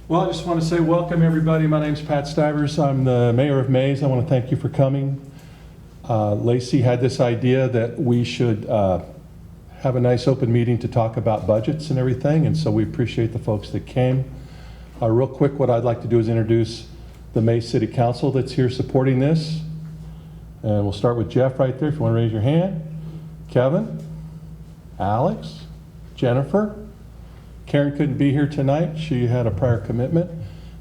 Well, I just want to say welcome, everybody. My name's Pat Stivers. I'm the mayor of Maize. I want to thank you for coming. Lacey had this idea that we should have a nice open meeting to talk about budgets and everything, and so we appreciate the folks that came. Real quick, what I'd like to do is introduce the Maize City Council that's here supporting this. And we'll start with Jeff right there, if you want to raise your hand. Kevin, Alex, Jennifer. Karen couldn't be here tonight. She had a prior commitment.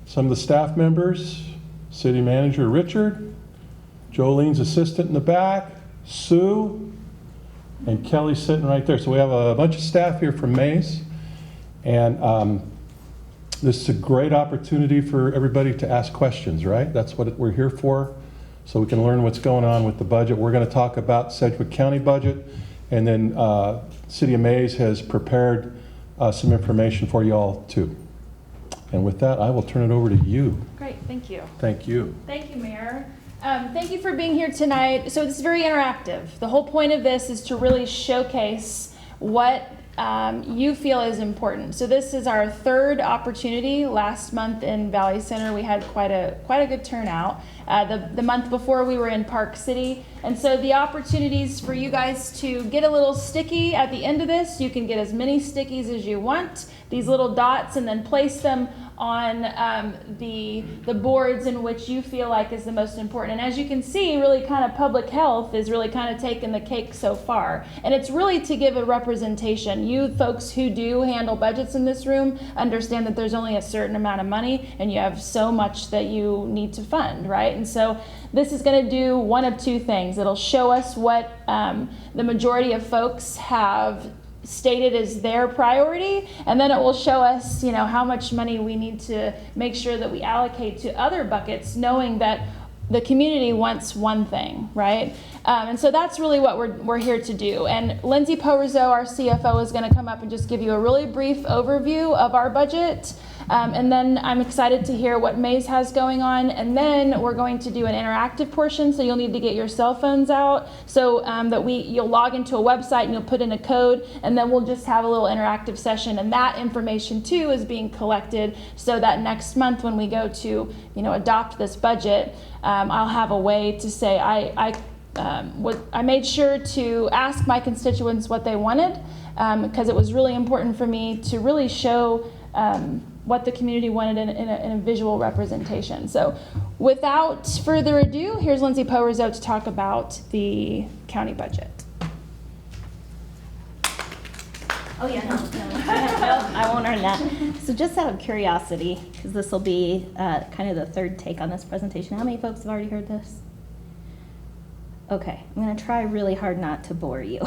Some of the staff members, City Manager Richard, Jolene's assistant in the back, Sue, and Kelly sitting right there. So we have a bunch of staff here from Maize. And this is a great opportunity for everybody to ask questions, right? That's what we're here for, so we can learn what's going on with the budget. We're going to talk about Sedgwick County budget, and then City of Maize has prepared some information for you all too. And with that, I will turn it over to you. Great, thank you. Thank you. Thank you, Mayor. Thank you for being here tonight. So this is very interactive. The whole point of this is to really showcase what you feel is important. So this is our third opportunity. Last month in Valley Center, we had quite a good turnout. The month before, we were in Park City. And so the opportunities for you guys to get a little sticky at the end of this, you can get as many stickies as you want, these little dots, and then place them on the boards in which you feel like is the most important. And as you can see, really kind of public health is really kind of taking the cake so far. And it's really to give a representation. You folks who do handle budgets in this room understand that there's only a certain amount of money and you have so much that you need to fund, right? And so this is going to do one of two things. It'll show us what the majority of folks have stated as their priority, and then it will show us, how much money we need to make sure that we allocate to other buckets, knowing that the community wants one thing, right? And so that's really what we're here to do. And Lindsay Powerzo, our CFO, is going to come up and just give you a really brief overview of our budget. And then I'm excited to hear what Maize has going on. And then we're going to do an interactive portion, so you'll need to get your cell phones out so that you'll log into a website and you'll put in a code, and then we'll just have a little interactive session. And that information too is being collected so that next month when we go to adopt this budget, I'll have a way to say I made sure to ask my constituents what they wanted, because it was really important for me to really show what the community wanted in a visual representation. So without further ado, here's Lindsay Powerzo to talk about the county budget. Oh yeah, no, I won't earn that. So just out of curiosity, because this will be kind of the third take on this presentation, how many folks have already heard this? Okay, I'm going to try really hard not to bore you.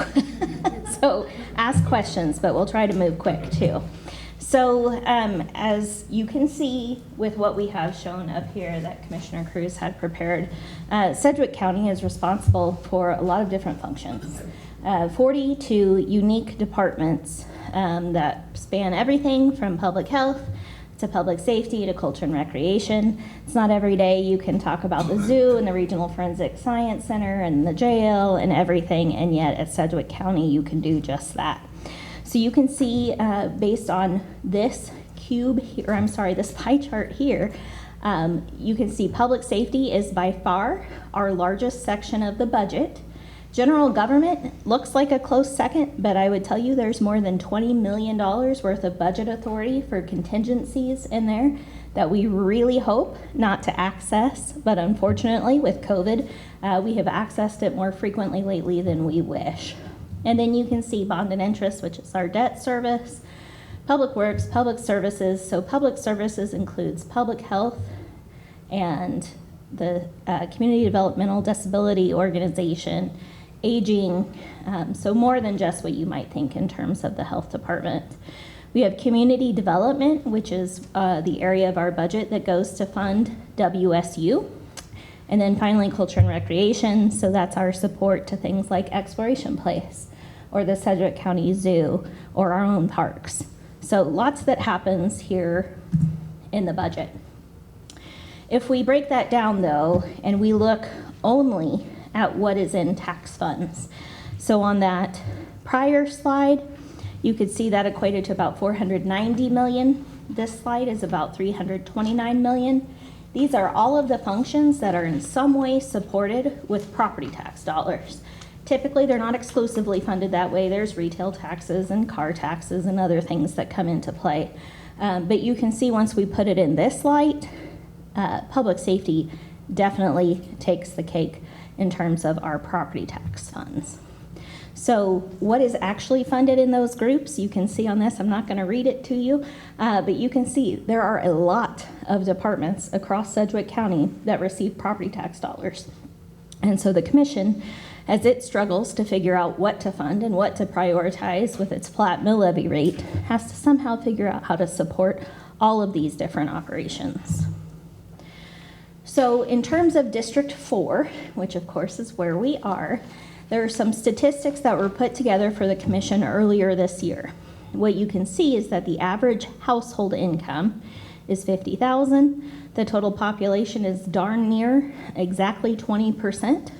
So ask questions, but we'll try to move quick too. So as you can see with what we have shown up here that Commissioner Cruz had prepared, Sedgwick County is responsible for a lot of different functions. 42 unique departments that span everything from public health to public safety to culture and recreation. It's not every day you can talk about the zoo and the Regional Forensic Science Center and the jail and everything, and yet at Sedgwick County you can do just that. So you can see based on this this pie chart here, you can see public safety is by far our largest section of the budget. General government looks like a close second, but I would tell you there's more than $20 million worth of budget authority for contingencies in there that we really hope not to access, but unfortunately with COVID, we have accessed it more frequently lately than we wish. And then you can see bond and interest, which is our debt service, public works, public services. So public services includes public health and the Community Developmental Disability Organization, aging, so more than just what you might think in terms of the health department. We have community development, which is the area of our budget that goes to fund WSU. And then finally, culture and recreation. So that's our support to things like Exploration Place or the Sedgwick County Zoo or our own parks. So lots that happens here in the budget. If we break that down though, and we look only at what is in tax funds. So on that prior slide, you could see that equated to about $490 million. This slide is about 329 million. These are all of the functions that are in some way supported with property tax dollars. Typically, they're not exclusively funded that way. There's retail taxes and car taxes and other things that come into play. But you can see once we put it in this light, public safety definitely takes the cake in terms of our property tax funds. So what is actually funded in those groups, you can see on this. I'm not going to read it to you, but you can see there are a lot of departments across Sedgwick County that receive property tax dollars. And so the commission, as it struggles to figure out what to fund and what to prioritize with its flat mill levy rate, has to somehow figure out how to support all of these different operations. So in terms of District 4, which of course is where we are, there are some statistics that were put together for the commission earlier this year. What you can see is that the average household income is $50,000. The total population is darn near exactly 20%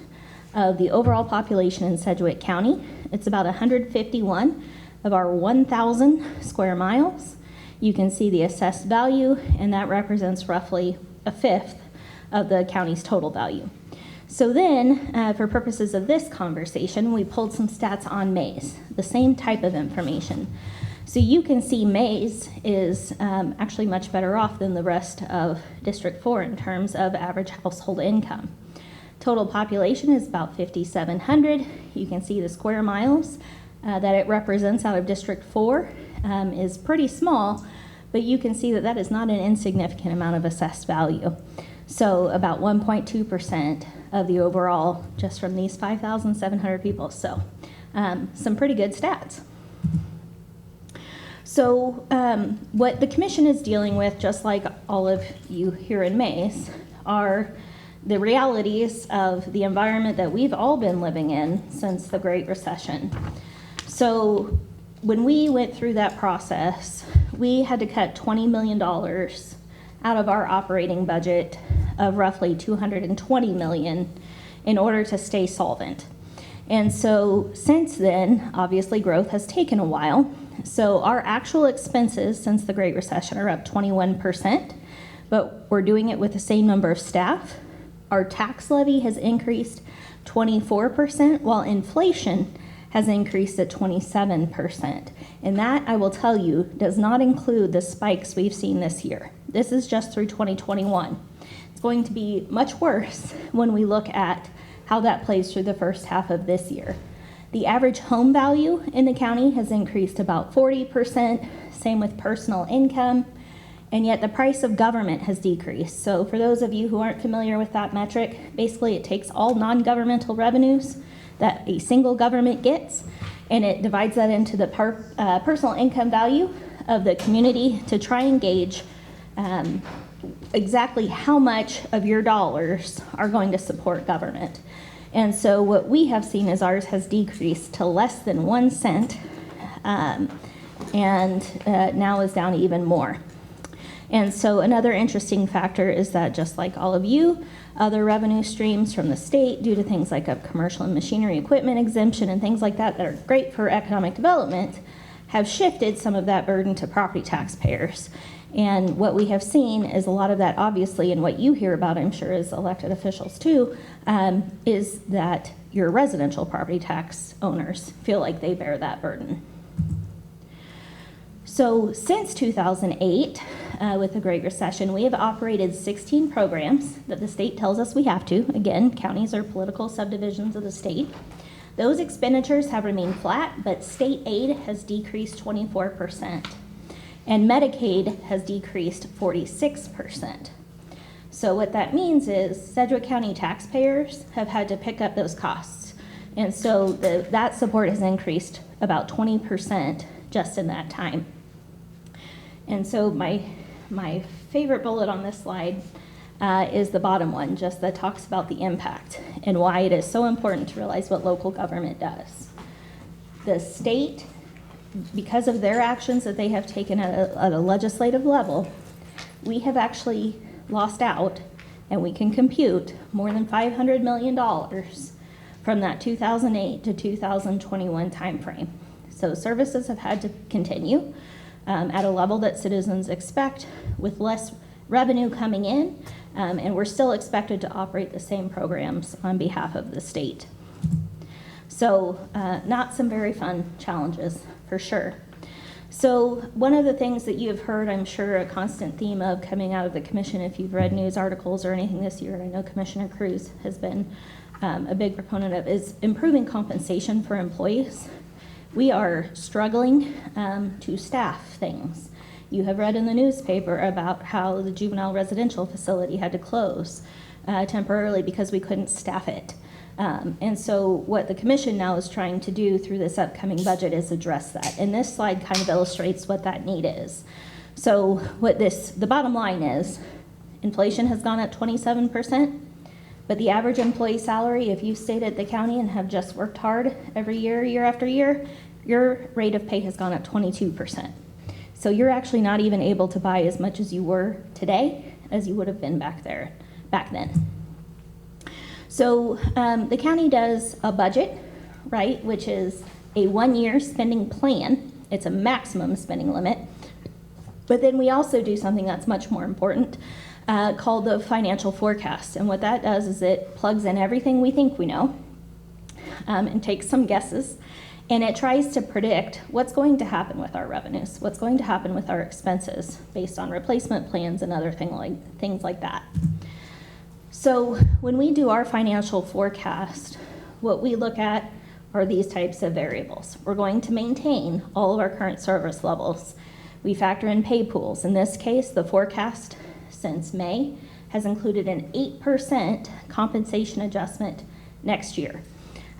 of the overall population in Sedgwick County. It's about 151 of our 1,000 square miles. You can see the assessed value, and that represents roughly a fifth of the county's total value. So then, for purposes of this conversation, we pulled some stats on Maize, the same type of information. So you can see Maize is actually much better off than the rest of District 4 in terms of average household income. Total population is about 5,700. You can see the square miles that it represents out of District 4 is pretty small, but you can see that that is not an insignificant amount of assessed value. So about 1.2% of the overall, just from these 5,700 people. So some pretty good stats. So what the commission is dealing with, just like all of you here in Maize, are the realities of the environment that we've all been living in since the Great Recession. So when we went through that process, we had to cut $20 million out of our operating budget of roughly $220 million in order to stay solvent. And so since then, obviously growth has taken a while. So our actual expenses since the Great Recession are up 21%, but we're doing it with the same number of staff. Our tax levy has increased 24%, while inflation has increased at 27%. And that, I will tell you, does not include the spikes we've seen this year. This is just through 2021. It's going to be much worse when we look at how that plays through the first half of this year. The average home value in the county has increased about 40%, same with personal income, and yet the price of government has decreased. So for those of you who aren't familiar with that metric, basically it takes all non-governmental revenues that a single government gets, and it divides that into the personal income value of the community to try and gauge exactly how much of your dollars are going to support government. And so what we have seen is ours has decreased to less than 1 cent, and now is down even more. And so another interesting factor is that just like all of you, other revenue streams from the state due to things like a commercial and machinery equipment exemption and things like that that are great for economic development have shifted some of that burden to property taxpayers. And what we have seen is a lot of that, obviously, and what you hear about, I'm sure, as elected officials too, is that your residential property tax owners feel like they bear that burden. So since 2008, with the Great Recession, we have operated 16 programs that the state tells us we have to. Again, counties are political subdivisions of the state. Those expenditures have remained flat, but state aid has decreased 24%. And Medicaid has decreased 46%. So what that means is Sedgwick County taxpayers have had to pick up those costs. And so that support has increased about 20% just in that time. And so my favorite bullet on this slide is the bottom one, just that talks about the impact and why it is so important to realize what local government does. The state, because of their actions that they have taken at a legislative level, we have actually lost out, and we can compute more than $500 million from that 2008 to 2021 timeframe. So services have had to continue. at a level that citizens expect with less revenue coming in, and we're still expected to operate the same programs on behalf of the state. So not some very fun challenges for sure. So one of the things that you have heard, I'm sure, a constant theme of coming out of the commission, if you've read news articles or anything this year, and I know Commissioner Cruz has been a big proponent of, is improving compensation for employees. We are struggling to staff things. You have read in the newspaper about how the juvenile residential facility had to close temporarily because we couldn't staff it. And so what the commission now is trying to do through this upcoming budget is address that. And this slide kind of illustrates what that need is. So the bottom line is, inflation has gone up 27%, but the average employee salary, if you stayed at the county and have just worked hard every year, year after year, your rate of pay has gone up 22%. So you're actually not even able to buy as much as you were today as you would have been back then. So the county does a budget, right, which is a 1-year spending plan. It's a maximum spending limit. But then we also do something that's much more important called the financial forecast. And what that does is it plugs in everything we think we know and takes some guesses. And it tries to predict what's going to happen with our revenues, what's going to happen with our expenses based on replacement plans and other things like that. So when we do our financial forecast, what we look at are these types of variables. We're going to maintain all of our current service levels. We factor in pay pools. In this case, the forecast since May has included an 8% compensation adjustment next year,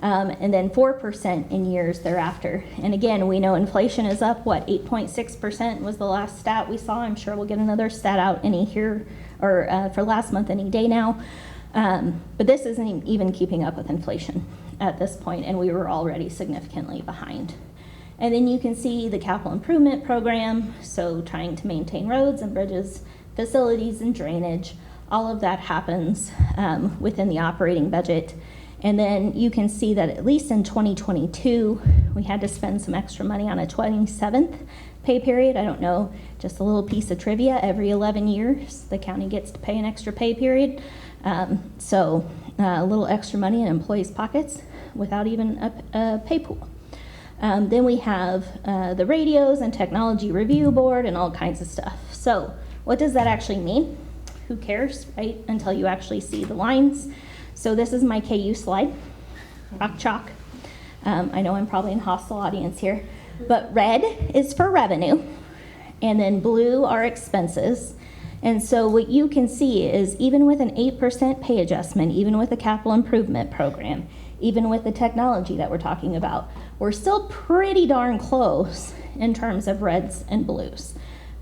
and then 4% in years thereafter. And again, we know inflation is up, 8.6% was the last stat we saw. I'm sure we'll get another stat out for last month any day now. But this isn't even keeping up with inflation at this point, and we were already significantly behind. And then you can see the capital improvement program, so trying to maintain roads and bridges, facilities and drainage. All of that happens within the operating budget. And then you can see that at least in 2022, we had to spend some extra money on a 27th pay period. I don't know, just a little piece of trivia. Every 11 years, the county gets to pay an extra pay period. So a little extra money in employees' pockets without even a pay pool. Then we have the radios and technology review board and all kinds of stuff. So what does that actually mean? Who cares, right? Until you actually see the lines. So this is my KU slide, rock chalk. I know I'm probably in a hostile audience here, but red is for revenue, and then blue are expenses. And so what you can see is even with an 8% pay adjustment, even with the capital improvement program, even with the technology that we're talking about, we're still pretty darn close in terms of reds and blues.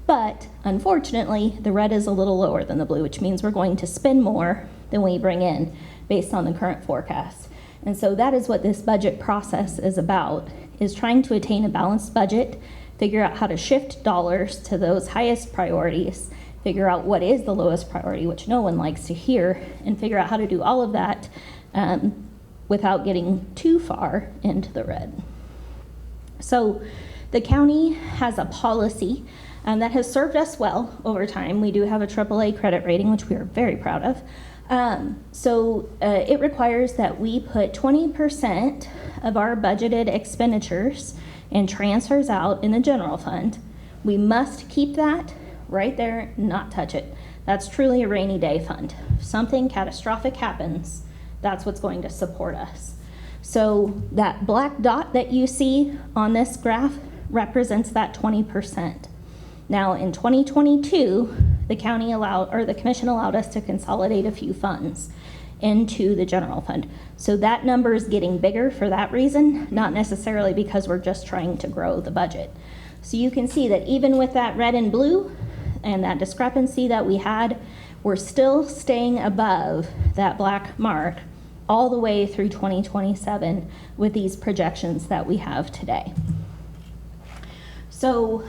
But unfortunately, the red is a little lower than the blue, which means we're going to spend more than we bring in based on the current forecast. And so that is what this budget process is about, is trying to attain a balanced budget, figure out how to shift dollars to those highest priorities, figure out what is the lowest priority, which no one likes to hear, and figure out how to do all of that without getting too far into the red. So the county has a policy that has served us well over time. We do have a AAA credit rating, which we are very proud of. So it requires that we put 20% of our budgeted expenditures and transfers out in the general fund. We must keep that right there, not touch it. That's truly a rainy day fund. If something catastrophic happens, that's what's going to support us. So that black dot that you see on this graph represents that 20%. Now in 2022, the commission allowed us to consolidate a few funds into the general fund. So that number is getting bigger for that reason, not necessarily because we're just trying to grow the budget. So you can see that even with that red and blue and that discrepancy that we had, we're still staying above that black mark all the way through 2027 with these projections that we have today. So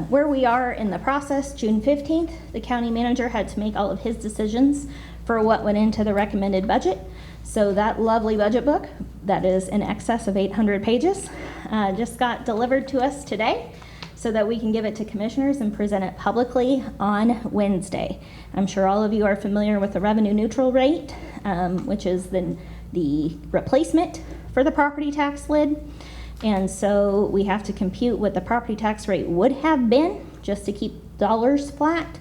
where we are in the process, June 15th, the county manager had to make all of his decisions for what went into the recommended budget. So that lovely budget book that is in excess of 800 pages just got delivered to us today. so that we can give it to commissioners and present it publicly on Wednesday. I'm sure all of you are familiar with the revenue neutral rate, which is the replacement for the property tax lid. And so we have to compute what the property tax rate would have been just to keep dollars flat.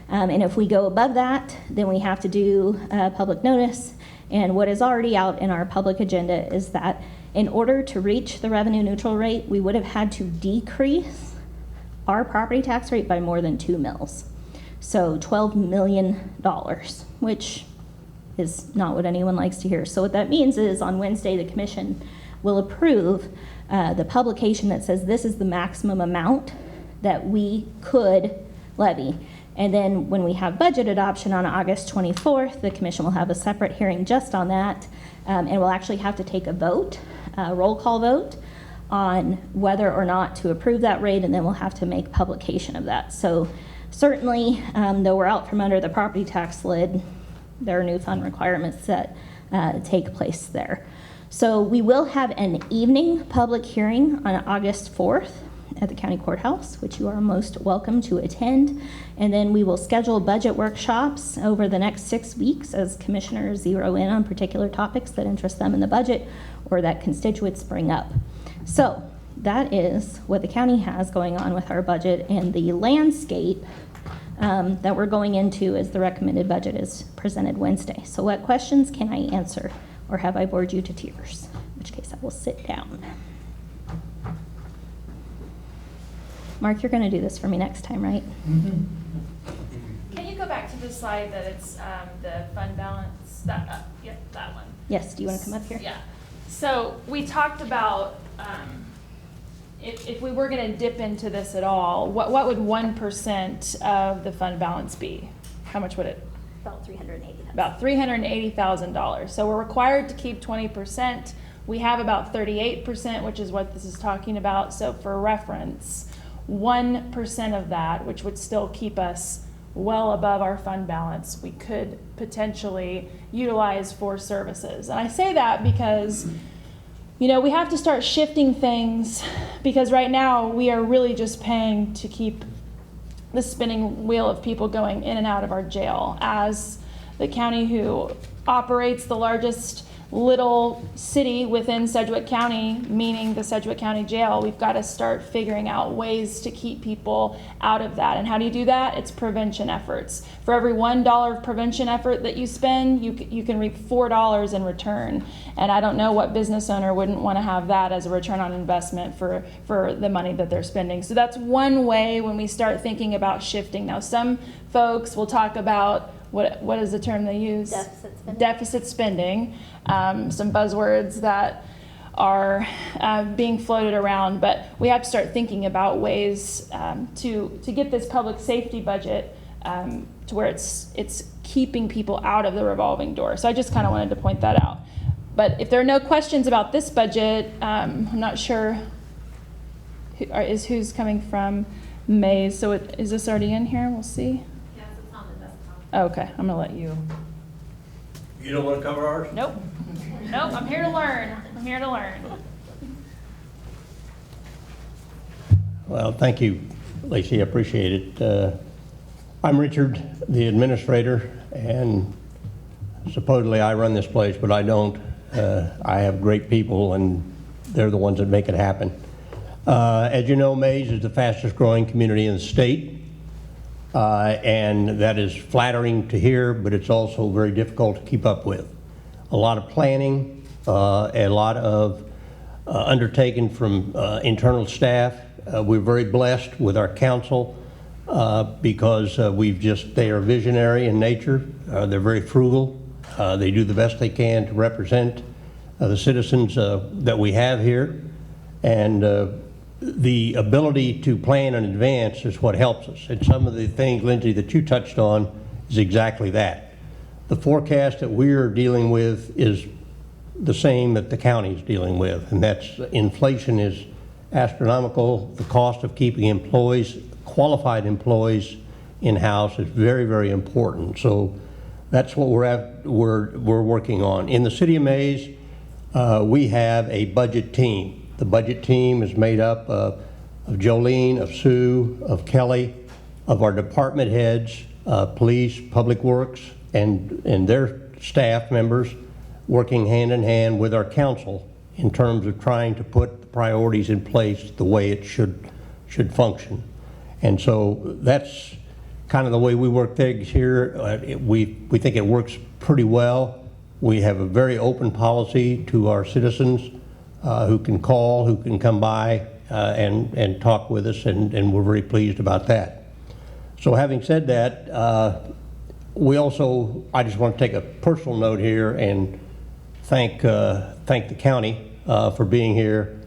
And if we go above that, then we have to do public notice. And what is already out in our public agenda is that in order to reach the revenue neutral rate, we would have had to decrease our property tax rate by more than 2 mils. So $12 million, which is not what anyone likes to hear. So what that means is on Wednesday, the commission will approve the publication that says this is the maximum amount that we could levy. And then when we have budget adoption on August 24th, the commission will have a separate hearing just on that. And we'll actually have to take a vote, a roll call vote, on whether or not to approve that rate, and then we'll have to make publication of that. So certainly, though we're out from under the property tax lid, there are new fund requirements that take place there. So we will have an evening public hearing on August 4th at the county courthouse, which you are most welcome to attend. And then we will schedule budget workshops over the next 6 weeks as commissioners zero in on particular topics that interest them in the budget or that constituents bring up. So that is what the county has going on with our budget, and the landscape that we're going into as the recommended budget is presented Wednesday. So what questions can I answer, or have I bored you to tears? In which case I will sit down. Mark, you're going to do this for me next time, right? Can you go back to the slide that it's the fund balance? That one. Yes, do you want to come up here? Yeah. So we talked about if we were going to dip into this at all, what would 1% of the fund balance be? How much would it? About $380,000. About $380,000. So we're required to keep 20%. We have about 38%, which is what this is talking about. So for reference, 1% of that, which would still keep us well above our fund balance, we could potentially utilize for services. And I say that because, you know, we have to start shifting things, because right now we are really just paying to keep the spinning wheel of people going in and out of our jail. As the county who operates the largest little city within Sedgwick County, meaning the Sedgwick County Jail, we've got to start figuring out ways to keep people out of that. And how do you do that? It's prevention efforts. For every $1 of prevention effort that you spend, you can reap $4 in return. And I don't know what business owner wouldn't want to have that as a return on investment for the money that they're spending. So that's one way when we start thinking about shifting. Now, some folks will talk about what is the term they use? Deficit spending. Deficit spending. Some buzzwords that are being floated around, but we have to start thinking about ways to get this public safety budget to where it's keeping people out of the revolving door. So I just kind of wanted to point that out. But if there are no questions about this budget, I'm not sure who's coming from Maize. So is this already in here? We'll see. Yes, it's on the desktop. Okay, I'm gonna let you. You don't want to cover ours? Nope. Nope, I'm here to learn. I'm here to learn. Well, thank you, Lacey. I appreciate it. I'm Richard, the administrator, and supposedly I run this place, but I don't. I have great people, and they're the ones that make it happen. As you know, Maize is the fastest growing community in the state, and that is flattering to hear, but it's also very difficult to keep up with. A lot of planning, a lot of undertaken from internal staff. We're very blessed with our council because they are visionary in nature. They're very frugal. They do the best they can to represent the citizens that we have here. And the ability to plan in advance is what helps us. And some of the things, Lindsay, that you touched on is exactly that. The forecast that we're dealing with is the same that the county is dealing with, and that's inflation is astronomical. The cost of keeping employees, qualified employees, in-house is very, very important. So that's what we're working on. In the city of Maize, we have a budget team. The budget team is made up of of Jolene, of Sue, of Kelly, of our department heads, police, public works, and their staff members working hand in hand with our council in terms of trying to put the priorities in place the way it should function. And so that's kind of the way we work things here. We think it works pretty well. We have a very open policy to our citizens who can call, who can come by and talk with us, and we're very pleased about that. So having said that, I just want to take a personal note here and thank the county for being here.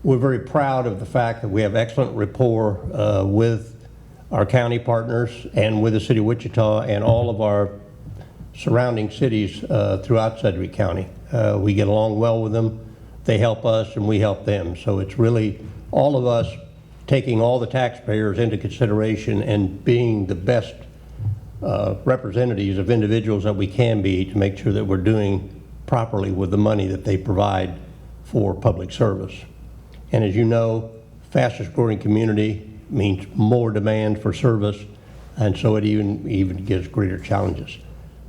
We're very proud of the fact that we have excellent rapport with our county partners and with the city of Wichita and all of our surrounding cities throughout Sedgwick County. We get along well with them. They help us and we help them. So it's really all of us taking all the taxpayers into consideration and being the best representatives of individuals that we can be to make sure that we're doing properly with the money that they provide for public service. And as you know, fastest growing community means more demand for service, and so it even gives greater challenges.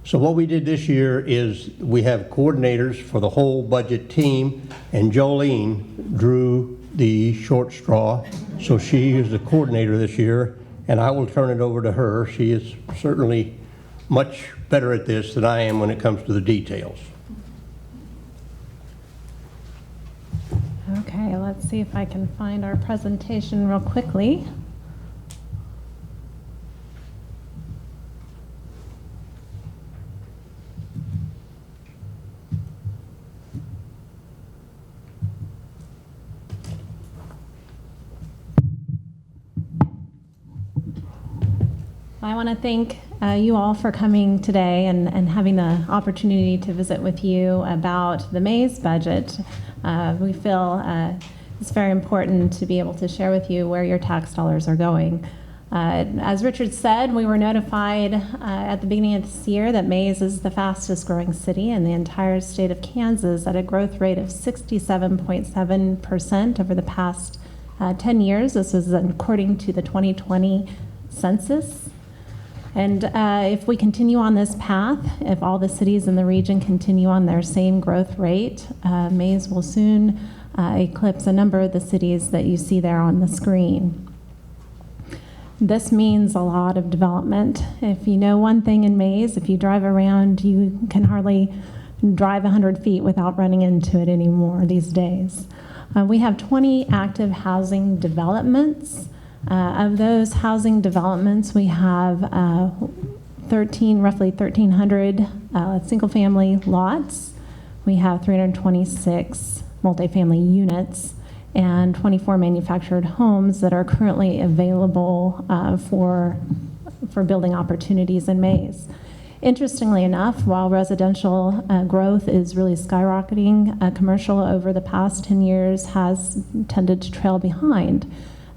So what we did this year is we have coordinators for the whole budget team, and Jolene drew the short straw, so she is the coordinator this year, and I will turn it over to her. She is certainly much better at this than I am when it comes to the details. Okay, let's see if I can find our presentation real quickly. I want to thank you all for coming today and having the opportunity to visit with you about the Maize budget. We feel it's very important to be able to share with you where your tax dollars are going. As Richard said, we were notified at the beginning of this year that Maize is the fastest growing city in the entire state of Kansas at a growth rate of 67.7% over the past 10 years. This is according to the 2020 census. And if we continue on this path, if all the cities in the region continue on their same growth rate, Maize will soon eclipse a number of the cities that you see there on the screen. This means a lot of development. If you know one thing in Maize, if you drive around, you can hardly drive 100 feet without running into it anymore these days. We have 20 active housing developments. Of those housing developments, we have roughly 1,300 single-family lots. We have 326 multifamily units and 24 manufactured homes that are currently available for building opportunities in Maize. Interestingly enough, while residential growth is really skyrocketing, commercial over the past 10 years has tended to trail behind.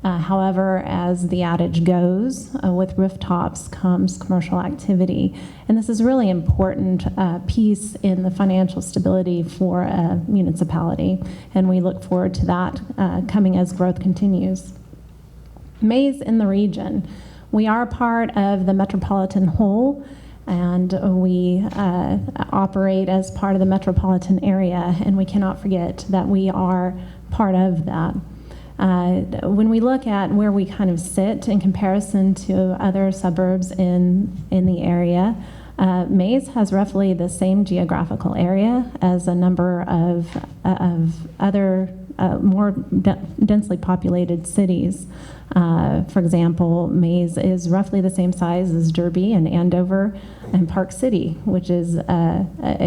However, as the adage goes, with rooftops comes commercial activity. And this is a really important piece in the financial stability for a municipality. And we look forward to that coming as growth continues. Maize in the region. We are part of the metropolitan whole, and we operate as part of the metropolitan area, and we cannot forget that we are part of that. When we look at where we kind of sit in comparison to other suburbs in the area, Maize has roughly the same geographical area as a number of other more densely populated cities. For example, Maize is roughly the same size as Derby and Andover and Park City, which is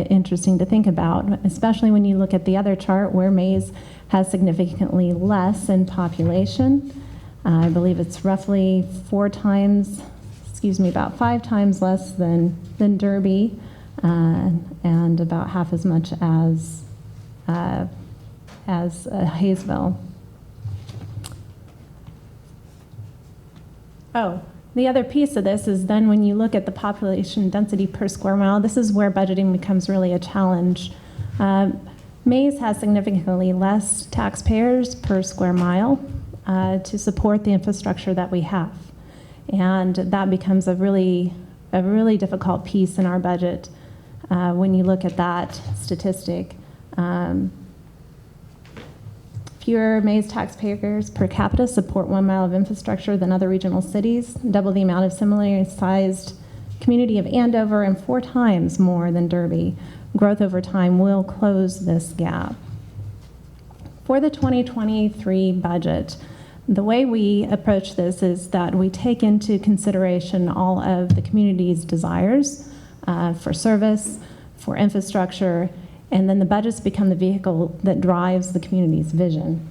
interesting to think about, especially when you look at the other chart where Maize has significantly less in population. I believe it's roughly about 5 times less than Derby, and about half as much as Hayesville. Oh, the other piece of this is then when you look at the population density per square mile, this is where budgeting becomes really a challenge. Maize has significantly less taxpayers per square mile. to support the infrastructure that we have. And that becomes a really difficult piece in our budget when you look at that statistic. Fewer Maize taxpayers per capita support 1 mile of infrastructure than other regional cities, double the amount of similarly sized community of Andover, and 4 times more than Derby. Growth over time will close this gap. For the 2023 budget, the way we approach this is that we take into consideration all of the community's desires for service, for infrastructure, and then the budgets become the vehicle that drives the community's vision.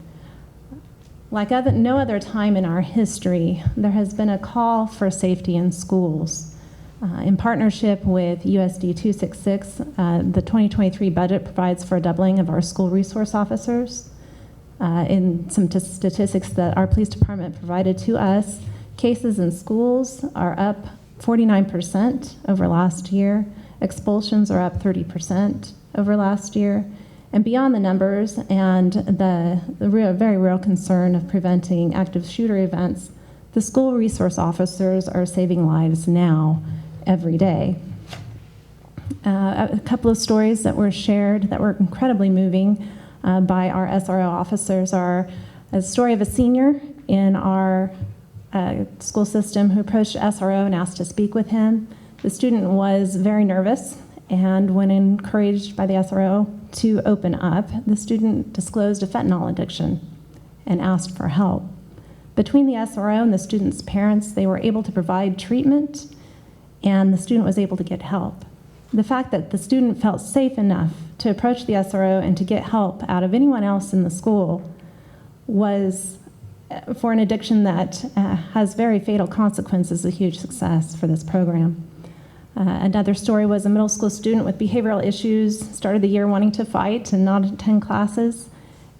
Like no other time in our history, there has been a call for safety in schools. In partnership with USD 266, the 2023 budget provides for a doubling of our school resource officers. In some statistics that our police department provided to us, cases in schools are up 49% over last year. Expulsions are up 30% over last year. And beyond the numbers and the very real concern of preventing active shooter events, the school resource officers are saving lives now, every day. A couple of stories that were shared that were incredibly moving by our SRO officers are a story of a senior in our school system who approached SRO and asked to speak with him. The student was very nervous, and when encouraged by the SRO to open up, the student disclosed a fentanyl addiction and asked for help. Between the SRO and the student's parents, they were able to provide treatment, and the student was able to get help. The fact that the student felt safe enough to approach the SRO and to get help out of anyone else in the school was, for an addiction that has very fatal consequences, a huge success for this program. Another story was a middle school student with behavioral issues started the year wanting to fight and not attend classes,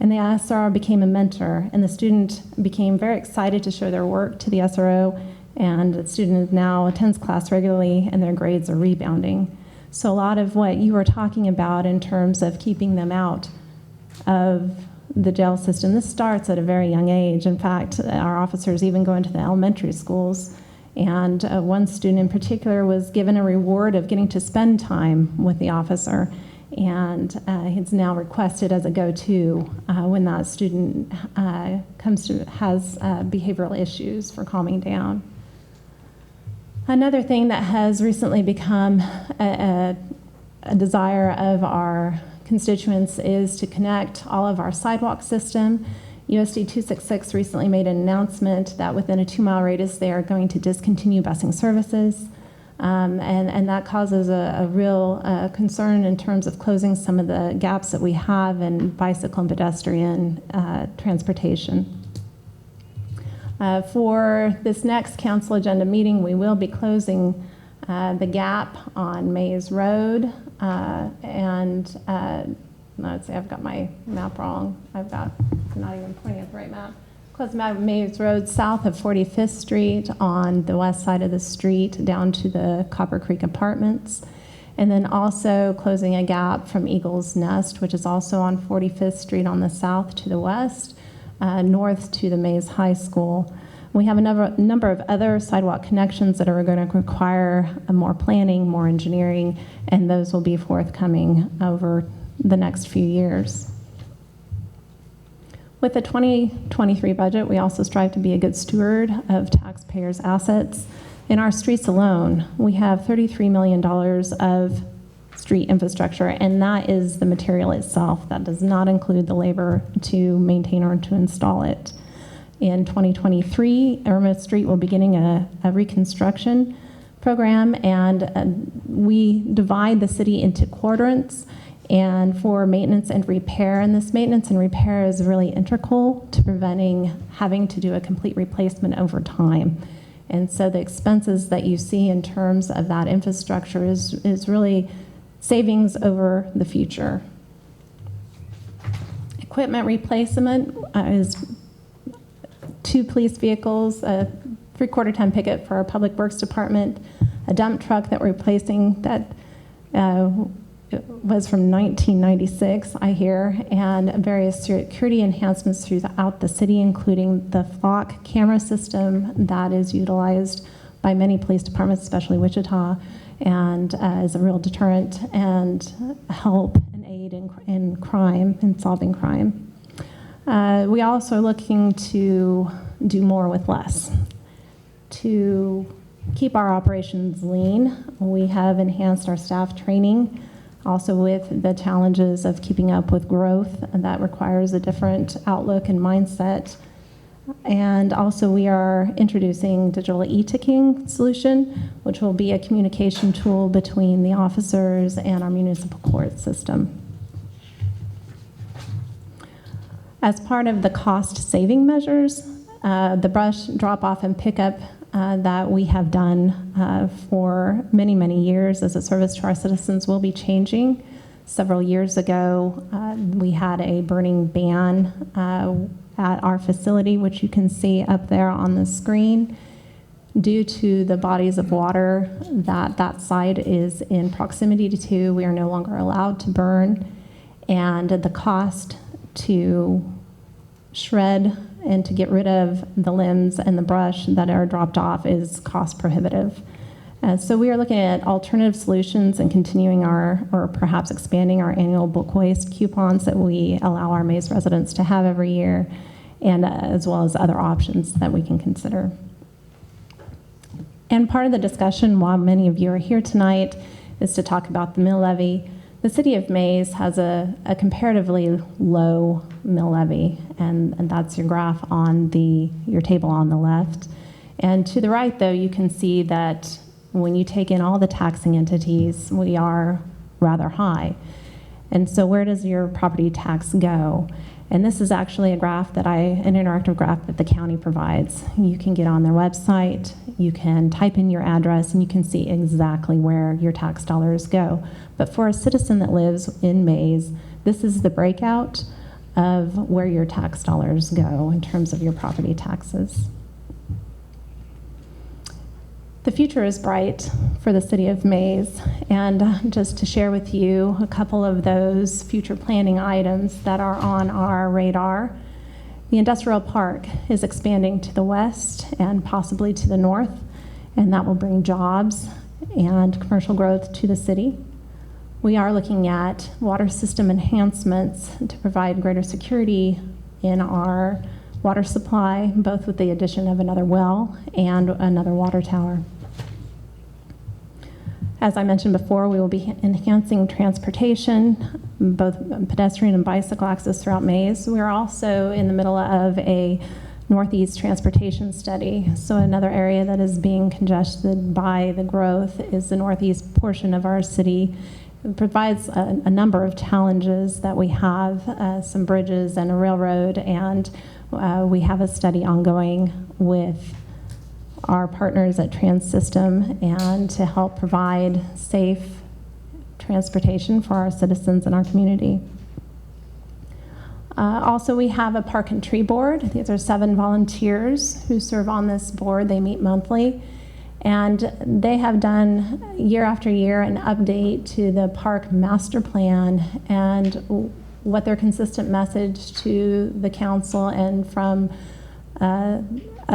and the SRO became a mentor, and the student became very excited to show their work to the SRO, and the student now attends class regularly, and their grades are rebounding. So a lot of what you were talking about in terms of keeping them out of the jail system, this starts at a very young age. In fact, our officers even go into the elementary schools. And one student in particular was given a reward of getting to spend time with the officer. And he's now requested as a go-to when that student has behavioral issues for calming down. Another thing that has recently become a desire of our constituents is to connect all of our sidewalk system. USD 266 recently made an announcement that within a 2-mile radius they are going to discontinue busing services, and that causes a real concern in terms of closing some of the gaps that we have in bicycle and pedestrian transportation. For this next council agenda meeting, we will be closing the gap on Maize Road, let's see, I've got my map wrong. I'm not even pointing at the right map. Close Maize Road south of 45th Street on the west side of the street down to the Copper Creek Apartments. And then also closing a gap from Eagle's Nest, which is also on 45th Street on the south to the west, north to the Maize High School. We have a number of other sidewalk connections that are going to require more planning, more engineering, and those will be forthcoming over the next few years. With the 2023 budget, we also strive to be a good steward of taxpayers' assets. In our streets alone, we have $33 million of street infrastructure, and that is the material itself. That does not include the labor to maintain or to install it. In 2023, Irma Street will be beginning a reconstruction program, and we divide the city into quadrants and for maintenance and repair. And this maintenance and repair is really integral to preventing having to do a complete replacement over time. And so the expenses that you see in terms of that infrastructure is really savings over the future. Equipment replacement is 2 police vehicles, a 3/4-ton pickup for our public works department, a dump truck that we're replacing that was from 1996, I hear, and various security enhancements throughout the city, including the flock camera system that is utilized by many police departments, especially Wichita, and is a real deterrent and help and aid in crime, in solving crime. We also are looking to do more with less. To keep our operations lean, we have enhanced our staff training, also with the challenges of keeping up with growth, and that requires a different outlook and mindset. And also we are introducing digital e-ticketing solution, which will be a communication tool between the officers and our municipal court system. As part of the cost-saving measures, the brush drop-off and pickup that we have done for many, many years as a service to our citizens will be changing. Several years ago, we had a burning ban at our facility, which you can see up there on the screen. Due to the bodies of water that site is in proximity to, we are no longer allowed to burn, and the cost to shred and to get rid of the limbs and the brush that are dropped off is cost prohibitive. So we are looking at alternative solutions and continuing or perhaps expanding our annual book waste coupons that we allow our Maize residents to have every year, and as well as other options that we can consider. And part of the discussion, while many of you are here tonight, is to talk about the mill levy. The city of Maize has a comparatively low mill levy, and that's your graph on your table on the left. And to the right, though, you can see that when you take in all the taxing entities, we are rather high. And so where does your property tax go? And this is actually an interactive graph that the county provides. You can get on their website, you can type in your address, and you can see exactly where your tax dollars go. But for a citizen that lives in Maize, this is the breakout of where your tax dollars go in terms of your property taxes. The future is bright for the city of Maize, and just to share with you a couple of those future planning items that are on our radar. The industrial park is expanding to the west and possibly to the north, and that will bring jobs and commercial growth to the city. We are looking at water system enhancements to provide greater security in our water supply, both with the addition of another well and another water tower. As I mentioned before, we will be enhancing transportation, both pedestrian and bicycle access throughout Maize. We are also in the middle of a Northeast transportation study. So another area that is being congested by the growth is the Northeast portion of our city. It provides a number of challenges that we have, some bridges and a railroad, and we have a study ongoing with our partners at Trans System and to help provide safe transportation for our citizens and our community. Also, we have a park and tree board. These are 7 volunteers who serve on this board. They meet monthly, and they have done year after year an update to the park master plan and what their consistent message to the council and from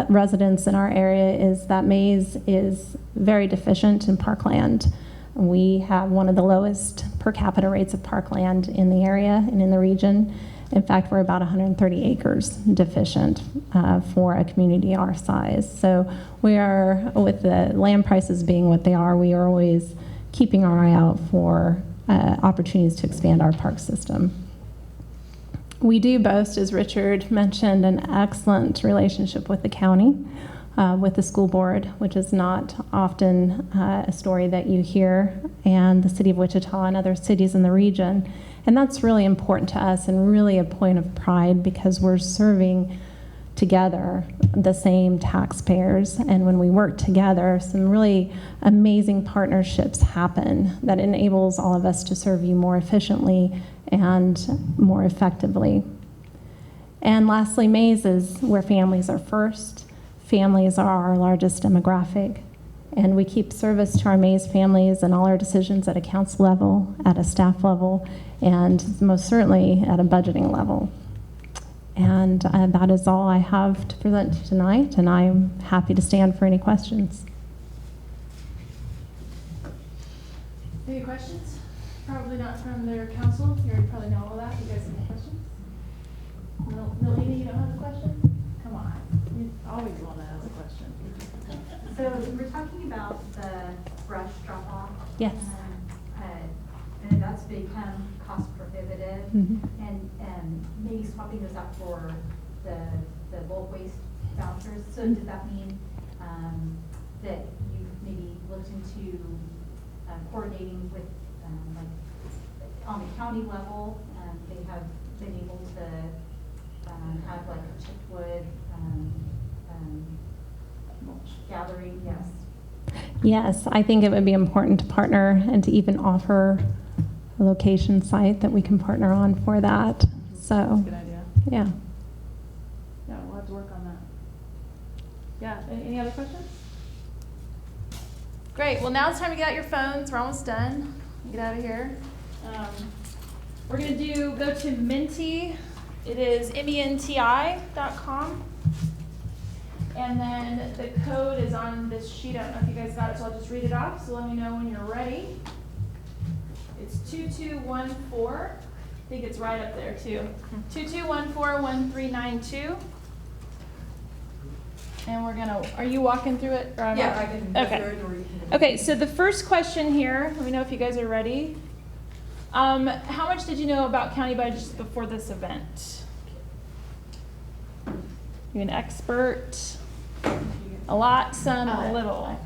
residents in our area is that Maize is very deficient in parkland. We have one of the lowest per capita rates of parkland in the area and in the region. In fact, we're about 130 acres deficient for a community our size. So we are, with the land prices being what they are, we are always keeping our eye out for opportunities to expand our park system. We do boast, as Richard mentioned, an excellent relationship with the county, with the school board, which is not often a story that you hear, and the city of Wichita and other cities in the region. And that's really important to us and really a point of pride because we're serving together the same taxpayers. And when we work together, some really amazing partnerships happen that enables all of us to serve you more efficiently and more effectively. And lastly, Maize is where families are first. Families are our largest demographic. And we keep service to our Maize families and all our decisions at a council level, at a staff level, and most certainly at a budgeting level. And that is all I have to present tonight, and I'm happy to stand for any questions. Any questions? Probably not from their council. You already probably know all that. You guys have any questions? No, Nalini, you don't have a question? Come on. You always want to ask a question. So we're talking about the brush drop-off. Yes. And that's become cost prohibitive. Mhm. And maybe swapping those out for the bulk waste vouchers. So does that mean that you maybe looked into coordinating with, like, on the county level, they have been able to have like a chickwood gathering? Yes. Yes, I think it would be important to partner and to even offer a location site that we can partner on for that. So, Good idea. yeah. Yeah, we'll have to work on that. Yeah, any other questions? Great, well, now it's time to get out your phones. We're almost done. Get out of here. We're gonna go to Menti. It is menti.com. And then the code is on this sheet. I don't know if you guys got it, so I'll just read it off. So let me know when you're ready. It's 2214. I think it's right up there too. 22141392. And we're gonna, are you walking through it? Or Yeah, I can go Okay. through it, or you can. Okay, so the first question here, let me know if you guys are ready. How much did you know about county budgets before this event? You an expert? A lot, some, a little.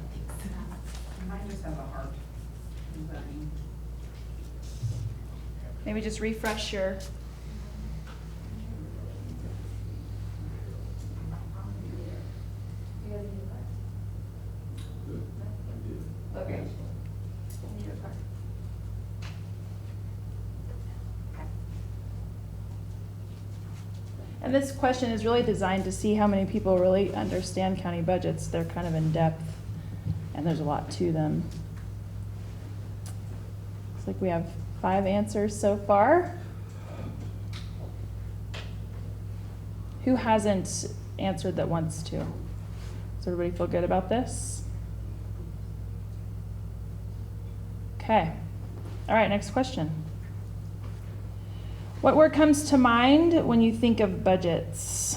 You might just have a heart. Maybe just refresh your. Okay. And this question is really designed to see how many people really understand county budgets. They're kind of in depth, and there's a lot to them. Looks like we have 5 answers so far. Who hasn't answered that wants to? Does everybody feel good about this? Okay. All right, next question. What word comes to mind when you think of budgets?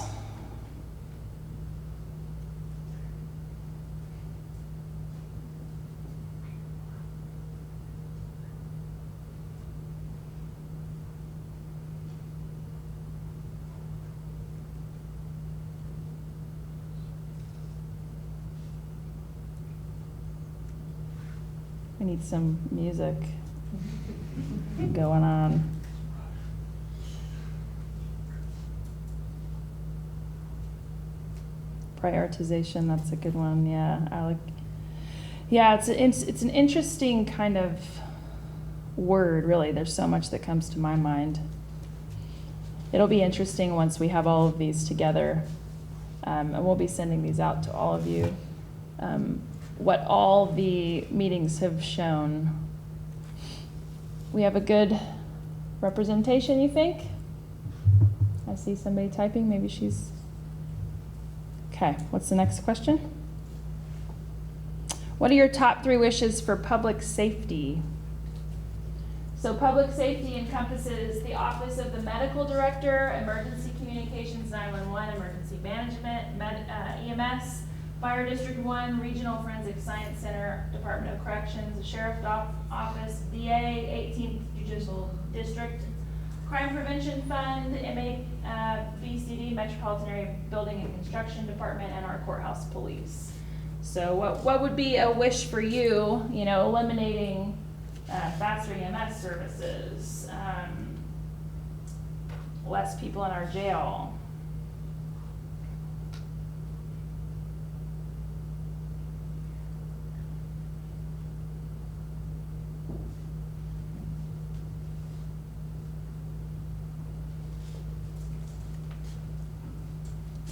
We need some music going on. Prioritization, that's a good one. Yeah, I like. Yeah, it's an interesting kind of word, really. There's so much that comes to my mind. It'll be interesting once we have all of these together, and we'll be sending these out to all of you. What all the meetings have shown. We have a good representation, you think? I see somebody typing. Maybe she's. Okay, what's the next question? What are your top 3 wishes for public safety? So public safety encompasses the Office of the Medical Director, Emergency Communications 911, Emergency Management, EMS, Fire District 1, Regional Forensic Science Center, Department of Corrections, the Sheriff's Office, VA, 18th Judicial District, Crime Prevention Fund, MABCD, Metropolitan Area Building and Construction Department, and our courthouse police. So what would be a wish for you, eliminating faster EMS services, less people in our jail?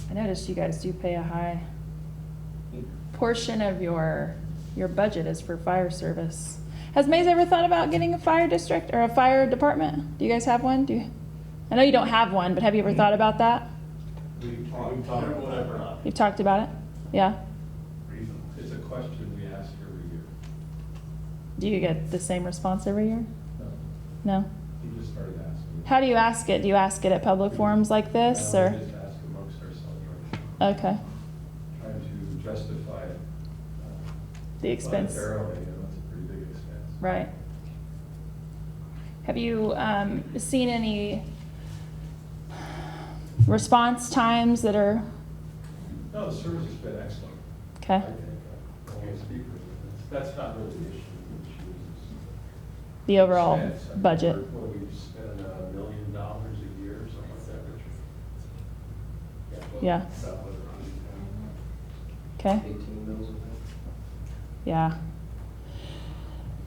I noticed you guys do pay a high portion of your your budget is for fire service. Has Maize ever thought about getting a fire district or a fire department? Do you guys have one? I know you don't have one, but have you ever thought about that? We've talked whatever. You've talked about it? Yeah? It's a question we ask every year. Do you get the same response every year? No, No? he just started asking. How do you ask it? Do you ask it at public forums like this, Now or? we just ask amongst ourselves right now, Okay, trying to justify it. the expense, Monetarily, it's a pretty big expense. right. Have you seen any response times that are, No, the service has been excellent. I okay? think, I won't speak for them. That's not really the issue. The issue is The overall expense. I mean, budget? What do we spend, $1 million a year or something like that, Richard? Yeah. About what it Okay, 18 mils of that. yeah.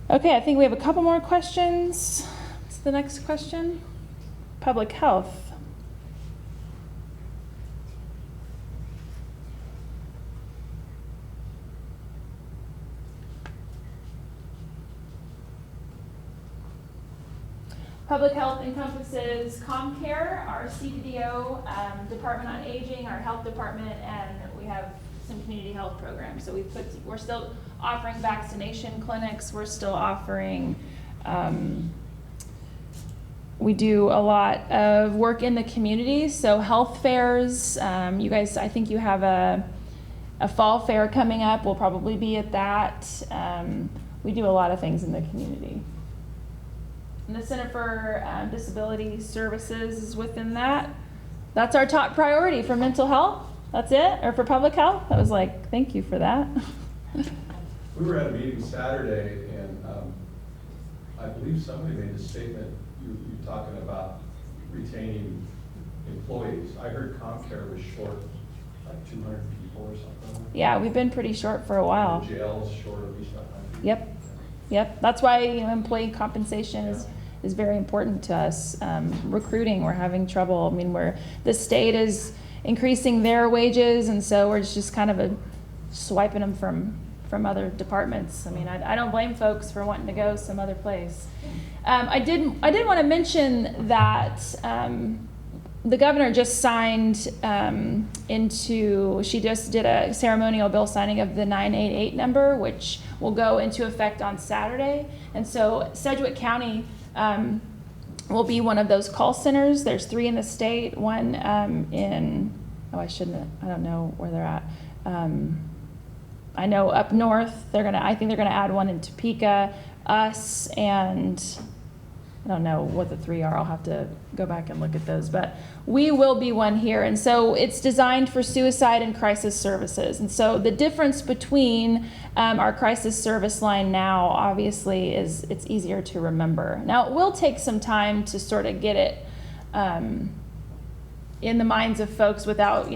Okay, I think we have a couple more questions. What's the next question? Public health. Public health encompasses ComCare, our CPDO, Department on Aging, our health department, and we have some community health programs. So we're still offering vaccination clinics. We're still offering, we do a lot of work in the community. So health fairs, you guys, I think you have a fall fair coming up. We'll probably be at that. We do a lot of things in the community. And the Center for Disability Services is within that. That's our top priority for mental health. That's it? Or for public health? I was like, thank you for that. We were at a meeting Saturday, and I believe somebody made the statement, you talking about retaining employees. I heard ComCare was short, like 200 people or something. Yeah, we've been pretty short for a while. The jail's short at least 100. Yep. Yep. That's why employee compensation is very important to us. Recruiting, we're having trouble. I mean, the state is increasing their wages, and so we're just kind of swiping them from other departments. I mean, I don't blame folks for wanting to go some other place. I did want to mention that the governor just signed she just did a ceremonial bill signing of the 988 number, which will go into effect on Saturday. And so Sedgwick County will be one of those call centers. There's 3 in the state, one I don't know where they're at. I know up north, I think they're gonna add one in Topeka, us, and I don't know what the 3 are. I'll have to go back and look at those, but we will be one here. And so it's designed for suicide and crisis services. And so the difference between our crisis service line now, obviously, is it's easier to remember. Now, it will take some time to sort of get it in the minds of folks without,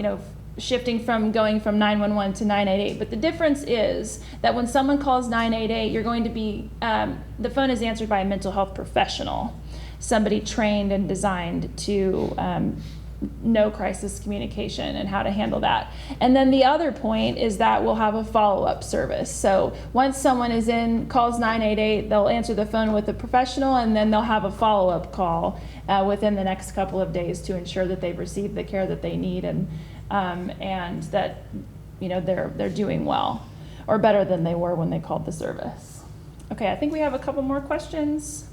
shifting from going from 911 to 988. But the difference is that when someone calls 988, you're going to be, the phone is answered by a mental health professional, somebody trained and designed to know crisis communication and how to handle that. And then the other point is that we'll have a follow-up service. So once someone calls 988, they'll answer the phone with a professional, and then they'll have a follow-up call within the next couple of days to ensure that they've received the care that they need and that they're doing well or better than they were when they called the service. Okay, I think we have a couple more questions.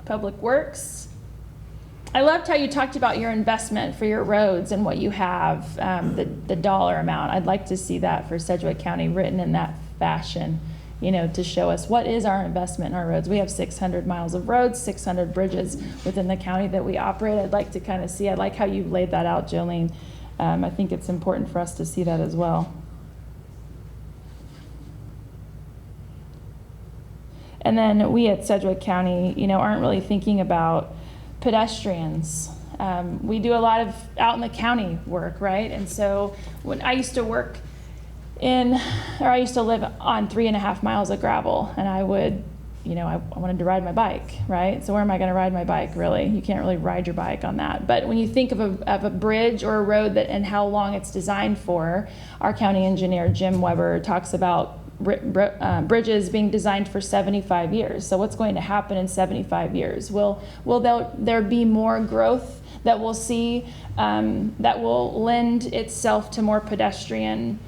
Public Works. I loved how you talked about your investment for your roads and what you have, the dollar amount. I'd like to see that for Sedgwick County written in that fashion, to show us what is our investment in our roads. We have 600 miles of roads, 600 bridges within the county that we operate. I'd like to kind of see, I like how you laid that out, Jolene. I think it's important for us to see that as well. And then we at Sedgwick County, aren't really thinking about pedestrians. We do a lot of out in the county work, right? And so when I used to live on 3.5 miles of gravel, and I would, I wanted to ride my bike, right? So where am I going to ride my bike, really? You can't really ride your bike on that. But when you think of a bridge or a road and how long it's designed for, our county engineer, Jim Weber, talks about bridges being designed for 75 years. So what's going to happen in 75 years? Will there be more growth that we'll see that will lend itself to more pedestrian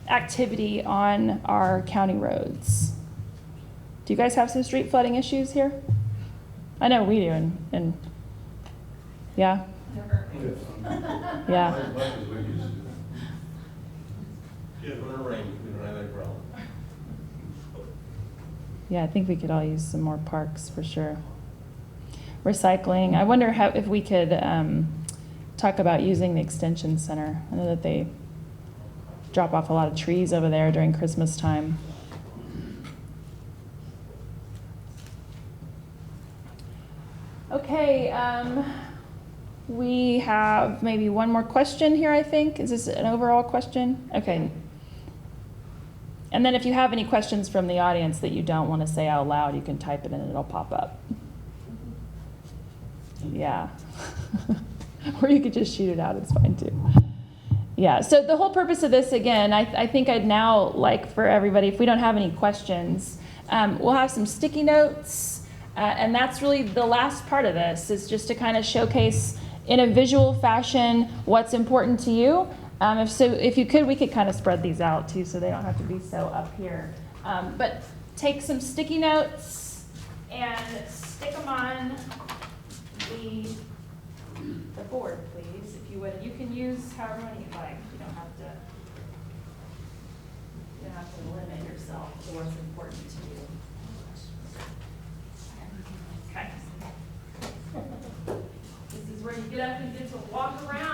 activity on our county roads? Do you guys have some street flooding issues here? I know we do, and yeah? Yeah. Yeah, I think we could all use some more parks for sure. Recycling. I wonder if we could talk about using the extension center. I know that they drop off a lot of trees over there during Christmas time. Okay, we have maybe one more question here, I think. Is this an overall question? Okay. And then if you have any questions from the audience that you don't want to say out loud, you can type it in and it'll pop up. Yeah. Or you could just shoot it out, it's fine too. Yeah, so the whole purpose of this, again, I think I'd now like for everybody, if we don't have any questions, we'll have some sticky notes, and that's really the last part of this, is just to kind of showcase in a visual fashion what's important to you. If you could, we could kind of spread these out too, so they don't have to be so up here. But take some sticky notes and stick them on the board, please, if you would. You can use however many you like. You don't have to limit yourself to what's important to you. Okay. This is where you get up and get to walk around.